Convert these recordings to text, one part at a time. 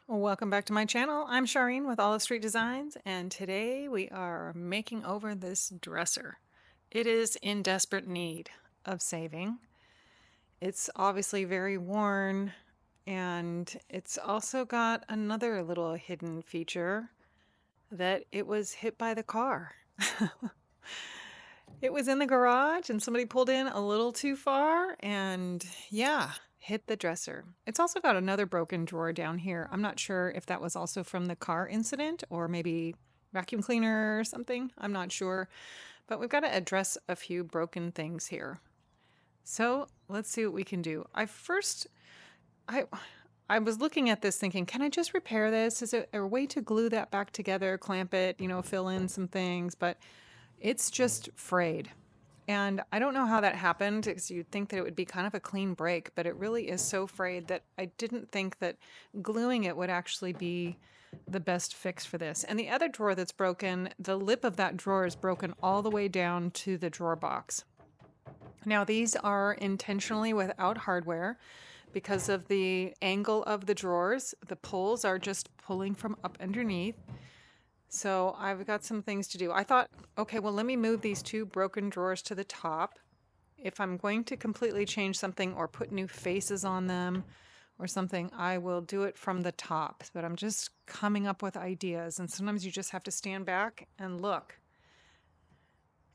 Welcome back to my channel. I'm Shireen with Olive Street Designs, and today we are making over this dresser. It is in desperate need of saving. It's obviously very worn, and it's also got another little hidden feature that it was hit by the car. It was in the garage and somebody pulled in a little too far and yeah, hit the dresser. It's also got another broken drawer down here. I'm not sure if that was also from the car incident or maybe vacuum cleaner or something. I'm not sure. But we've got to address a few broken things here. So let's see what we can do. I I was looking at this thinking, can I just repair this? Is there a way to glue that back together, clamp it, fill in some things? But it's just frayed. And I don't know how that happened because you'd think that it would be kind of a clean break, but it really is so frayed that I didn't think that gluing it would actually be the best fix for this. And the other drawer that's broken, the lip of that drawer is broken all the way down to the drawer box. Now, these are intentionally without hardware because of the angle of the drawers. The pulls are just pulling from up underneath. So I've got some things to do. I thought, okay, well, let me move these two broken drawers to the top. If I'm going to completely change something or put new faces on them or something, I will do it from the top. But I'm just coming up with ideas. And sometimes you just have to stand back and look.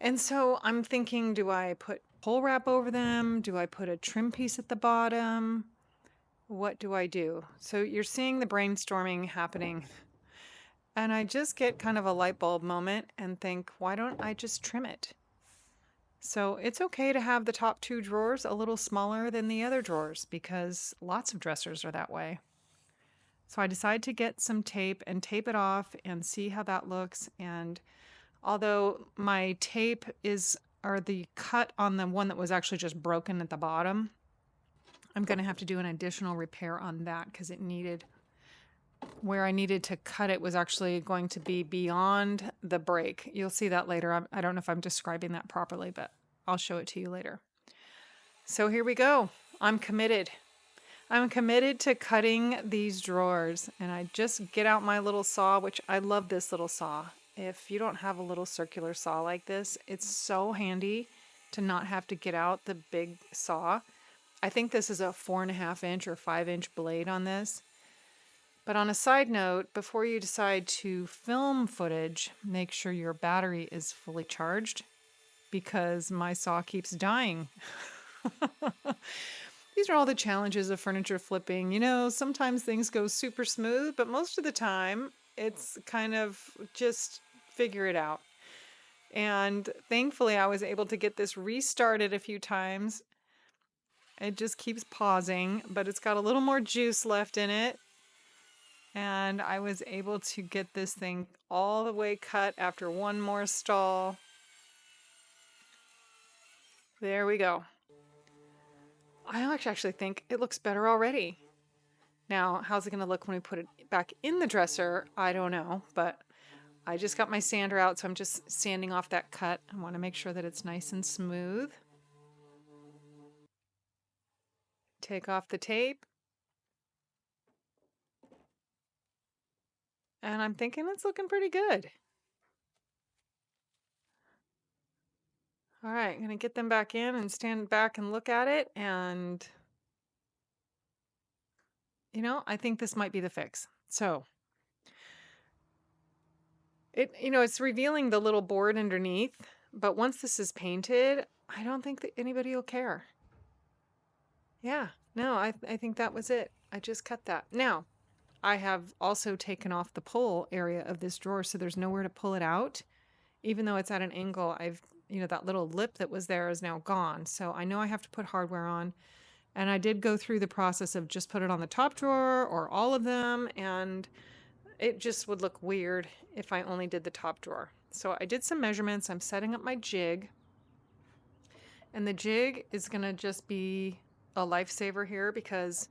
And so I'm thinking, do I put pole wrap over them? Do I put a trim piece at the bottom? What do I do? So you're seeing the brainstorming happening. And I just get kind of a light bulb moment and think, why don't I just trim it? So it's okay to have the top two drawers a little smaller than the other drawers because lots of dressers are that way. So I decided to get some tape and tape it off and see how that looks. And although my tape or the cut on the one that was actually just broken at the bottom, I'm going to have to do an additional repair on that because where I needed to cut it was actually going to be beyond the break. You'll see that later. I don't know if I'm describing that properly, but I'll show it to you later. So here we go. I'm committed. I'm committed to cutting these drawers, and I just get out my little saw, which I love this little saw. If you don't have a little circular saw like this, it's so handy to not have to get out the big saw. I think this is a 4.5-inch or 5-inch blade on this. But on a side note, before you decide to film footage, make sure your battery is fully charged because my saw keeps dying. These are all the challenges of furniture flipping. Sometimes things go super smooth, but most of the time it's kind of just figure it out. And thankfully, I was able to get this restarted a few times. It just keeps pausing, but it's got a little more juice left in it. And I was able to get this thing all the way cut after one more stall. There we go. I actually think it looks better already. Now, how's it going to look when we put it back in the dresser? I don't know, but I just got my sander out, so I'm just sanding off that cut. I want to make sure that it's nice and smooth. Take off the tape. And I'm thinking it's looking pretty good. All right, I'm going to get them back in and stand back and look at it. And, I think this might be the fix. So, it's revealing the little board underneath. But once this is painted, I don't think that anybody will care. Yeah, no, I think that was it. I just cut that. Now, I have also taken off the pull area of this drawer, so there's nowhere to pull it out. Even though it's at an angle, that little lip that was there is now gone. So I know I have to put hardware on. And I did go through the process of just put it on the top drawer or all of them, and it just would look weird if I only did the top drawer. So I did some measurements. I'm setting up my jig. And the jig is going to just be a lifesaver here because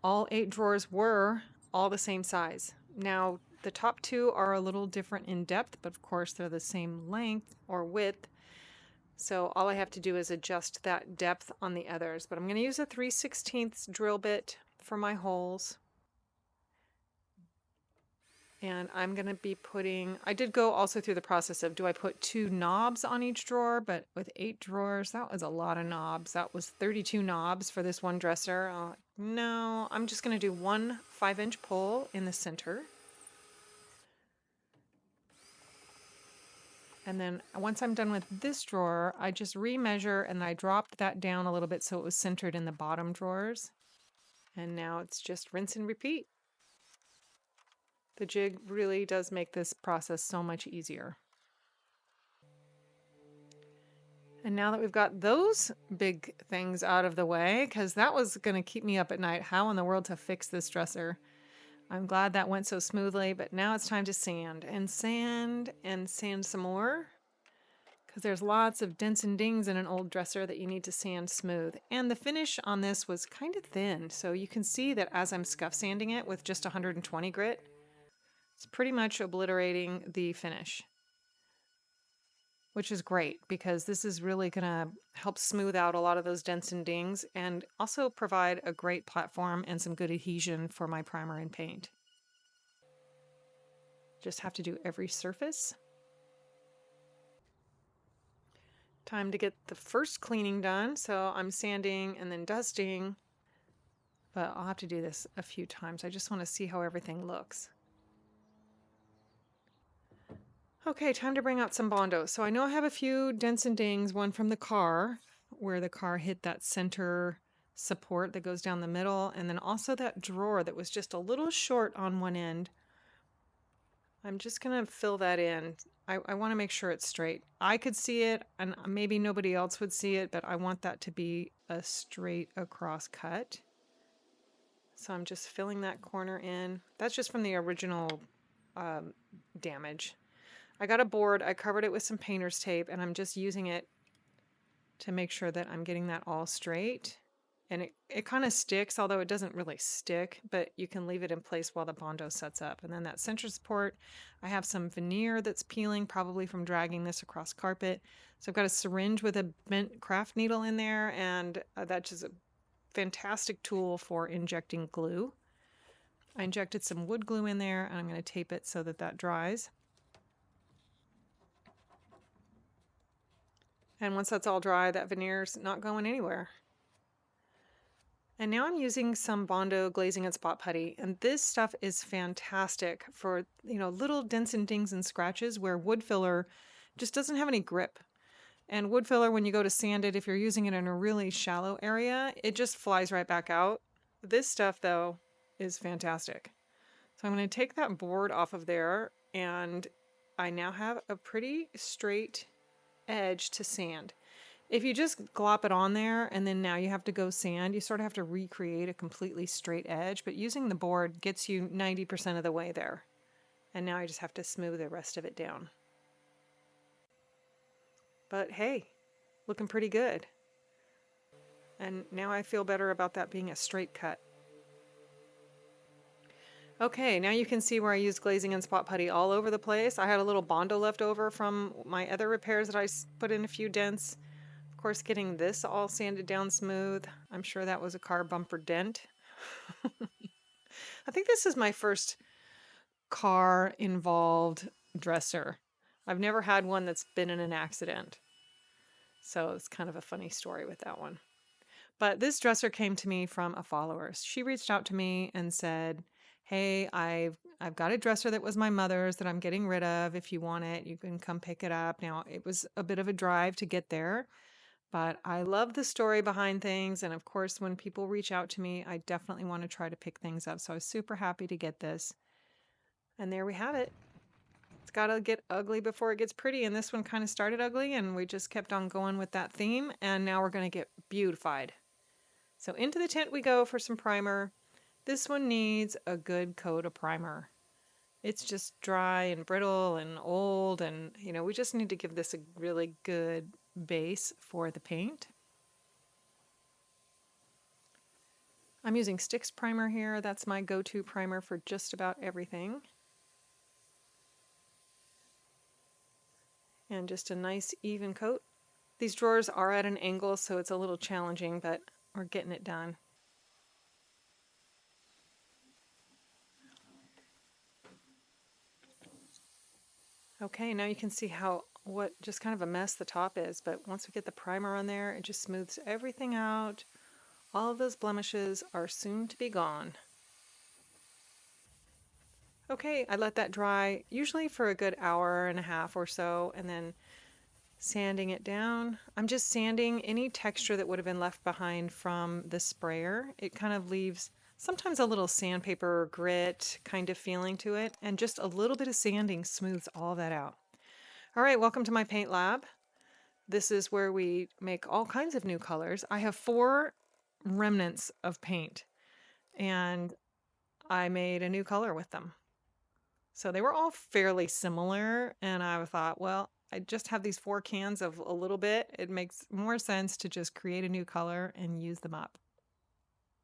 all 8 drawers were all the same size. Now, the top 2 are a little different in depth, but of course they're the same length or width. So all I have to do is adjust that depth on the others. But I'm going to use a 3/16 drill bit for my holes. And I'm going to be putting, I did go also through the process of, do I put 2 knobs on each drawer? But with 8 drawers, that was a lot of knobs. That was 32 knobs for this one dresser. No, I'm just going to do one 5-inch pull in the center. And then once I'm done with this drawer, I just remeasure and I dropped that down a little bit so it was centered in the bottom drawers. And now it's just rinse and repeat. The jig really does make this process so much easier. And now that we've got those big things out of the way, because that was going to keep me up at night, how in the world to fix this dresser? I'm glad that went so smoothly, but now it's time to sand and sand and sand some more, because there's lots of dents and dings in an old dresser that you need to sand smooth. And the finish on this was kind of thin, so you can see that as I'm scuff sanding it with just 120 grit, it's pretty much obliterating the finish, which is great because this is really going to help smooth out a lot of those dents and dings and also provide a great platform and some good adhesion for my primer and paint. Just have to do every surface. Time to get the first cleaning done. So I'm sanding and then dusting, but I'll have to do this a few times. I just want to see how everything looks. Okay, time to bring out some Bondo. So I know I have a few dents and dings, one from the car, where the car hit that center support that goes down the middle, and then also that drawer that was just a little short on one end. I'm just going to fill that in. I want to make sure it's straight. I could see it, and maybe nobody else would see it, but I want that to be a straight across cut. So I'm just filling that corner in. That's just from the original damage. I got a board, I covered it with some painter's tape, and I'm just using it to make sure that I'm getting that all straight. And it kind of sticks, although it doesn't really stick, but you can leave it in place while the Bondo sets up. And then that center support, I have some veneer that's peeling, probably from dragging this across carpet. So I've got a syringe with a bent craft needle in there, and that's just a fantastic tool for injecting glue. I injected some wood glue in there, and I'm going to tape it so that that dries. And once that's all dry, that veneer's not going anywhere. And now I'm using some Bondo glazing and spot putty, and this stuff is fantastic for, little dents and dings and scratches where wood filler just doesn't have any grip. And wood filler, when you go to sand it, if you're using it in a really shallow area, it just flies right back out. This stuff, though, is fantastic. So I'm going to take that board off of there, and I now have a pretty straight edge to sand. If you just glop it on there and then now you have to go sand, you sort of have to recreate a completely straight edge, but using the board gets you 90% of the way there. And now I just have to smooth the rest of it down. But hey, looking pretty good. And now I feel better about that being a straight cut. Okay, now you can see where I used glazing and spot putty all over the place. I had a little Bondo left over from my other repairs that I put in a few dents. Of course, getting this all sanded down smooth. I'm sure that was a car bumper dent. I think this is my first car involved dresser. I've never had one that's been in an accident. So it's kind of a funny story with that one. But this dresser came to me from a follower. She reached out to me and said, "Hey, I've got a dresser that was my mother's that I'm getting rid of. If you want it, you can come pick it up." Now, it was a bit of a drive to get there, but I love the story behind things. And of course, when people reach out to me, I definitely want to try to pick things up. So I was super happy to get this. And there we have it. It's got to get ugly before it gets pretty. And this one kind of started ugly, and we just kept on going with that theme. And now we're going to get beautified. So into the tent we go for some primer. This one needs a good coat of primer. It's just dry and brittle and old, and we just need to give this a really good base for the paint. I'm using Stix primer here. That's my go-to primer for just about everything. And just a nice even coat. These drawers are at an angle, so it's a little challenging, but we're getting it done. Okay, now you can see what just kind of a mess the top is, but once we get the primer on there, it just smooths everything out. All of those blemishes are soon to be gone. Okay, I let that dry usually for a good hour and a half or so, and then sanding it down. I'm just sanding any texture that would have been left behind from the sprayer. It kind of leaves sometimes a little sandpaper or grit kind of feeling to it, and just a little bit of sanding smooths all that out. All right, welcome to my paint lab. This is where we make all kinds of new colors. I have 4 remnants of paint, and I made a new color with them. So they were all fairly similar, and I thought, well, I just have these 4 cans of a little bit. It makes more sense to just create a new color and use them up.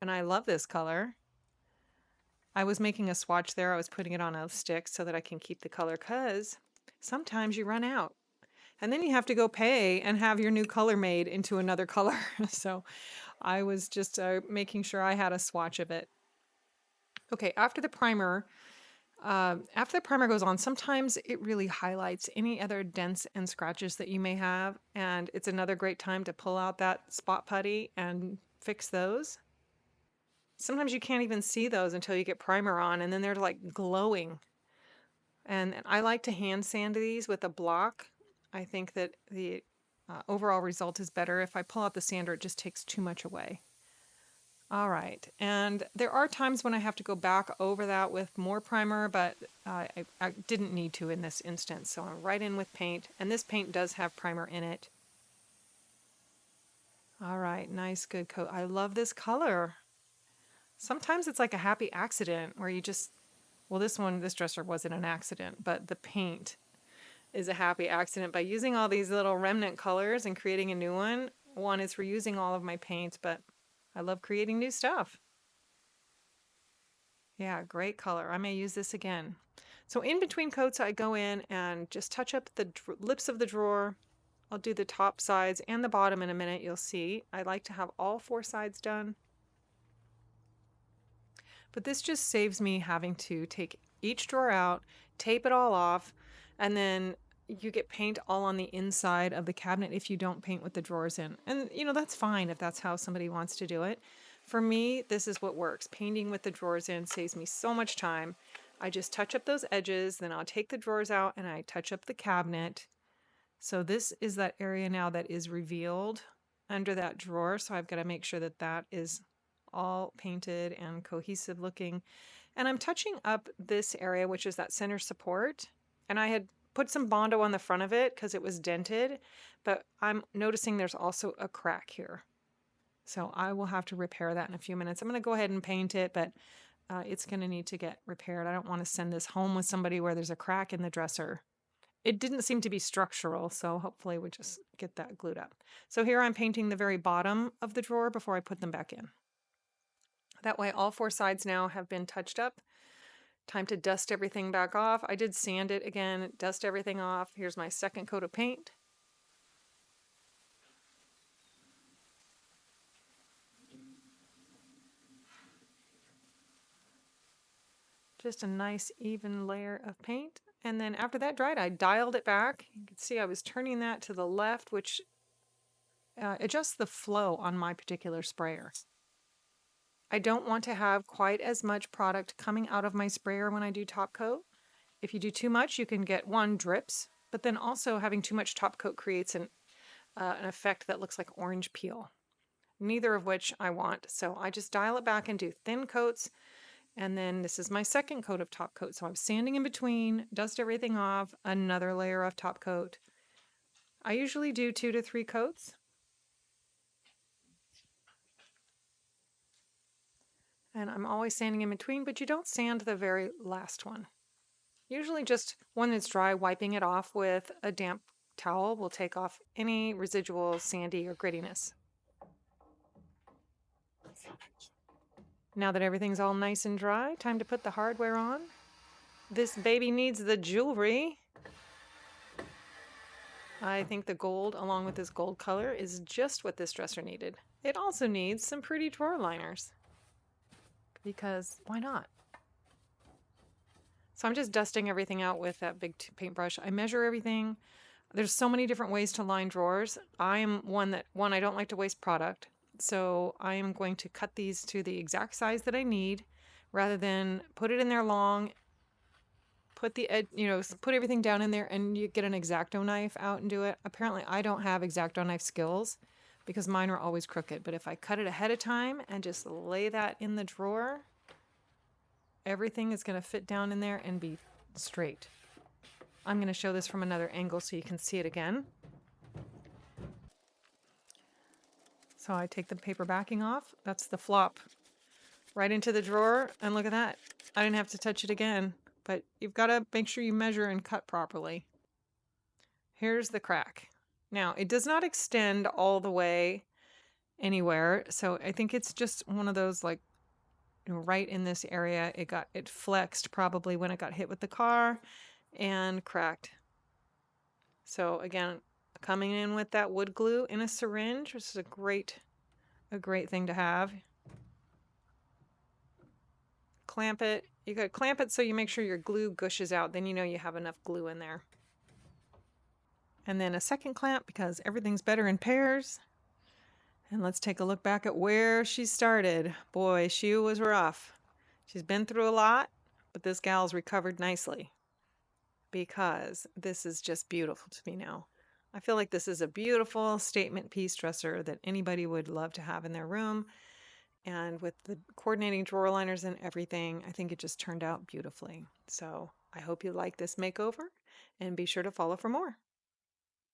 And I love this color. I was making a swatch there. I was putting it on a stick so that I can keep the color because sometimes you run out. And then you have to go pay and have your new color made into another color. So I was just making sure I had a swatch of it. Okay, after the primer goes on, sometimes it really highlights any other dents and scratches that you may have, and it's another great time to pull out that spot putty and fix those. Sometimes you can't even see those until you get primer on, and then they're like glowing. And I like to hand sand these with a block. I think that the overall result is better. If I pull out the sander, it just takes too much away. All right, and there are times when I have to go back over that with more primer, but I didn't need to in this instance, so I'm right in with paint, and this paint does have primer in it. All right, nice, good coat. I love this color. Sometimes it's like a happy accident where you just, well, this dresser wasn't an accident, but the paint is a happy accident. By using all these little remnant colors and creating a new one, one is reusing all of my paint, but I love creating new stuff. Yeah, great color. I may use this again. So in between coats, I go in and just touch up the lips of the drawer. I'll do the top sides and the bottom in a minute, you'll see. I like to have all 4 sides done. But this just saves me having to take each drawer out, tape it all off, and then you get paint all on the inside of the cabinet if you don't paint with the drawers in. And that's fine if that's how somebody wants to do it. For me, this is what works. Painting with the drawers in saves me so much time. I just touch up those edges, then I'll take the drawers out and I touch up the cabinet. So this is that area now that is revealed under that drawer. So I've got to make sure that that is all painted and cohesive looking. And I'm touching up this area, which is that center support. And I had put some Bondo on the front of it because it was dented, but I'm noticing there's also a crack here. So I will have to repair that in a few minutes. I'm going to go ahead and paint it, but it's going to need to get repaired. I don't want to send this home with somebody where there's a crack in the dresser. It didn't seem to be structural, so hopefully we'll just get that glued up. So here I'm painting the very bottom of the drawer before I put them back in. That way all 4 sides now have been touched up. Time to dust everything back off. I did sand it again, dust everything off. Here's my second coat of paint. Just a nice even layer of paint. And then after that dried, I dialed it back. You can see I was turning that to the left, which adjusts the flow on my particular sprayer. I don't want to have quite as much product coming out of my sprayer when I do top coat. If you do too much, you can get drips, but then also having too much top coat creates an effect that looks like orange peel. Neither of which I want. So I just dial it back and do thin coats. And then this is my second coat of top coat. So I'm sanding in between, dust everything off, another layer of top coat. I usually do 2 to 3 coats. And I'm always sanding in between, but you don't sand the very last one. Usually just when it's dry, wiping it off with a damp towel will take off any residual sandy or grittiness. Now that everything's all nice and dry, time to put the hardware on. This baby needs the jewelry. I think the gold, along with this gold color, is just what this dresser needed. It also needs some pretty drawer liners, because why not? So I'm just dusting everything out with that big paintbrush. I measure everything. There's so many different ways to line drawers. I am one, I don't like to waste product. So I am going to cut these to the exact size that I need rather than put it in there long, put the ed, put everything down in there and you get an X-Acto knife out and do it. Apparently I don't have X-Acto knife skills because mine are always crooked. But if I cut it ahead of time and just lay that in the drawer, everything is going to fit down in there and be straight. I'm going to show this from another angle so you can see it again. So I take the paper backing off. That's the flop right into the drawer. And look at that. I didn't have to touch it again. But you've got to make sure you measure and cut properly. Here's the crack. Now, it does not extend all the way anywhere. So I think it's just one of those, like, right in this area. It flexed probably when it got hit with the car and cracked. So again, coming in with that wood glue in a syringe, which is a great thing to have. Clamp it. You gotta clamp it so you make sure your glue gushes out. Then you know you have enough glue in there. And then a second clamp because everything's better in pairs. And let's take a look back at where she started. Boy, she was rough. She's been through a lot, but this gal's recovered nicely because this is just beautiful to me now. I feel like this is a beautiful statement piece dresser that anybody would love to have in their room. And with the coordinating drawer liners and everything, I think it just turned out beautifully. So I hope you like this makeover and be sure to follow for more.